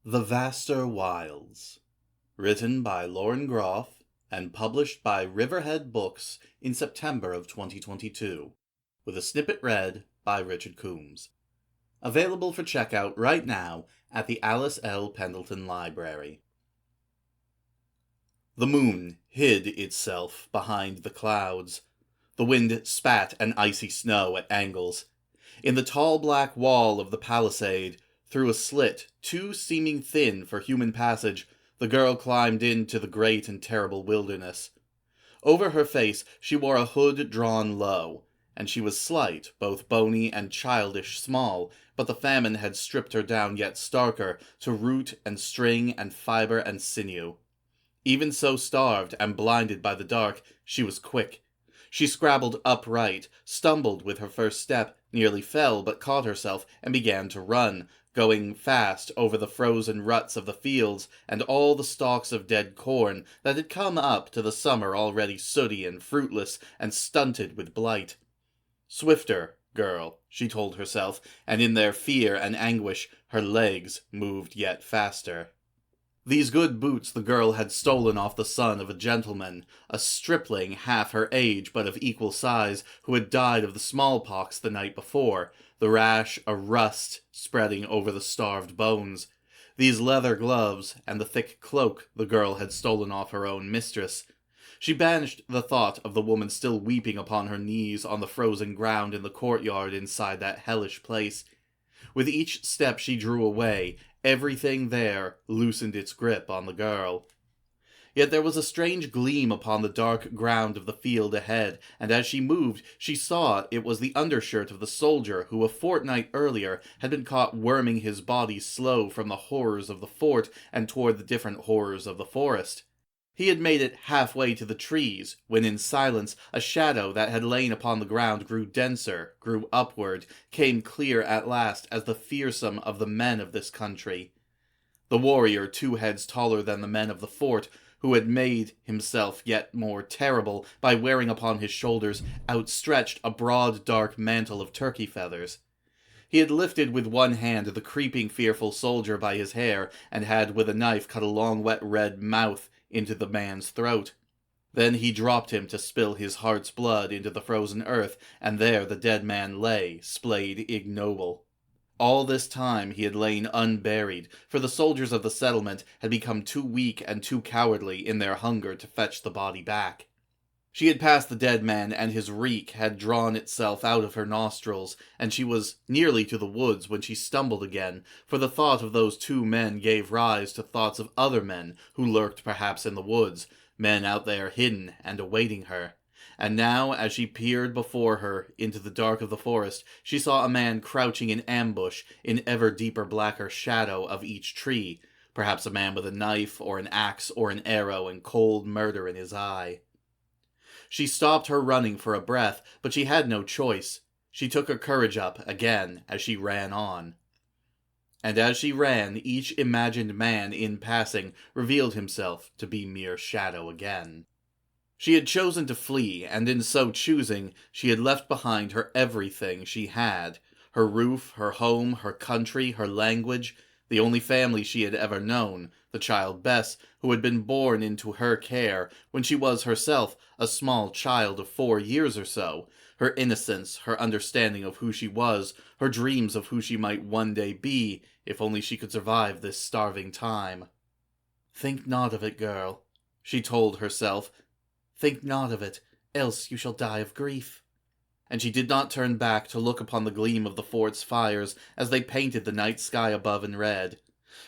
The Vaster Wilds, written by Lauren Groff and published by Riverhead Books in September of 2022, with a snippet read by Richard Coombs. Available for checkout right now at the Alice L. Pendleton Library. The moon hid itself behind the clouds. The wind spat an icy snow at angles. In the tall black wall of the palisade, through a slit too seeming thin for human passage, the girl climbed into the great and terrible wilderness. Over her face she wore a hood drawn low, and she was slight, both bony and childish small, but the famine had stripped her down yet starker, to root and string and fibre and sinew. Even so starved and blinded by the dark, she was quick. She scrabbled upright, stumbled with her first step, nearly fell but caught herself, and began to run, going fast over the frozen ruts of the fields and all the stalks of dead corn that had come up to the summer already sooty and fruitless and stunted with blight. Swifter, girl, she told herself, and in their fear and anguish her legs moved yet faster. These good boots the girl had stolen off the son of a gentleman, a stripling half her age but of equal size, who had died of the smallpox the night before, the rash a rust spreading over the starved bones. These leather gloves and the thick cloak the girl had stolen off her own mistress. She banished the thought of the woman still weeping upon her knees on the frozen ground in the courtyard inside that hellish place. With each step she drew away, everything there loosened its grip on the girl. Yet there was a strange gleam upon the dark ground of the field ahead, and as she moved, she saw it was the undershirt of the soldier who a fortnight earlier had been caught worming his body slow from the horrors of the fort and toward the different horrors of the forest. He had made it halfway to the trees, when in silence a shadow that had lain upon the ground grew denser, grew upward, came clear at last as the fearsome of the men of this country. The warrior 2 heads taller than the men of the fort, who had made himself yet more terrible by wearing upon his shoulders outstretched a broad dark mantle of turkey feathers. He had lifted with one hand the creeping fearful soldier by his hair, and had with a knife cut a long wet red mouth into the man's throat. Then he dropped him to spill his heart's blood into the frozen earth, and there the dead man lay, splayed ignoble. All this time he had lain unburied, for the soldiers of the settlement had become too weak and too cowardly in their hunger to fetch the body back. She had passed the dead man, and his reek had drawn itself out of her nostrils, and she was nearly to the woods when she stumbled again, for the thought of those 2 men gave rise to thoughts of other men who lurked perhaps in the woods, men out there hidden and awaiting her. And now, as she peered before her into the dark of the forest, she saw a man crouching in ambush in ever deeper blacker shadow of each tree, perhaps a man with a knife or an axe or an arrow and cold murder in his eye. She stopped her running for a breath, but she had no choice. She took her courage up again as she ran on. And as she ran, each imagined man in passing revealed himself to be mere shadow again. She had chosen to flee, and in so choosing, she had left behind her everything she had, her roof, her home, her country, her language, the only family she had ever known, the child Bess, who had been born into her care when she was herself a small child of 4 years or so, her innocence, her understanding of who she was, her dreams of who she might one day be, if only she could survive this starving time. "Think not of it, girl," she told herself. "Think not of it, else you shall die of grief." And she did not turn back to look upon the gleam of the fort's fires as they painted the night sky above in red.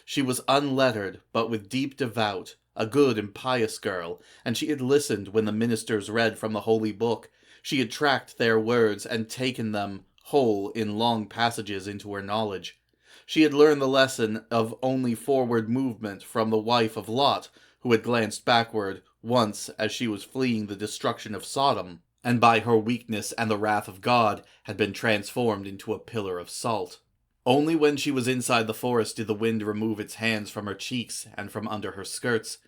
She was unlettered, but with deep devout, a good and pious girl, and she had listened when the ministers read from the holy book. She had tracked their words and taken them whole in long passages into her knowledge. She had learned the lesson of only forward movement from the wife of Lot, who had glanced backward once as she was fleeing the destruction of Sodom, and by her weakness and the wrath of God had been transformed into a pillar of salt. Only when she was inside the forest did the wind remove its hands from her cheeks and from under her skirts.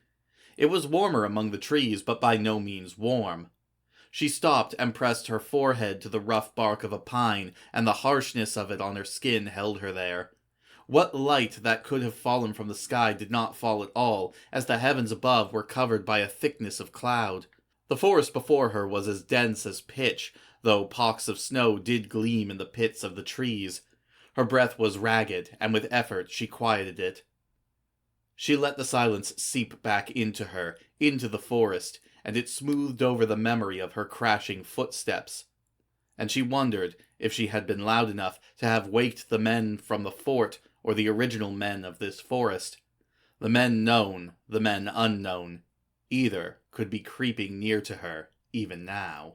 It was warmer among the trees, but by no means warm. She stopped and pressed her forehead to the rough bark of a pine, and the harshness of it on her skin held her there. What light that could have fallen from the sky did not fall at all, as the heavens above were covered by a thickness of cloud. The forest before her was as dense as pitch, though pocks of snow did gleam in the pits of the trees. Her breath was ragged, and with effort she quieted it. She let the silence seep back into her, into the forest, and it smoothed over the memory of her crashing footsteps. And she wondered if she had been loud enough to have waked the men from the fort or the original men of this forest. The men known, the men unknown. Either could be creeping near to her, even now.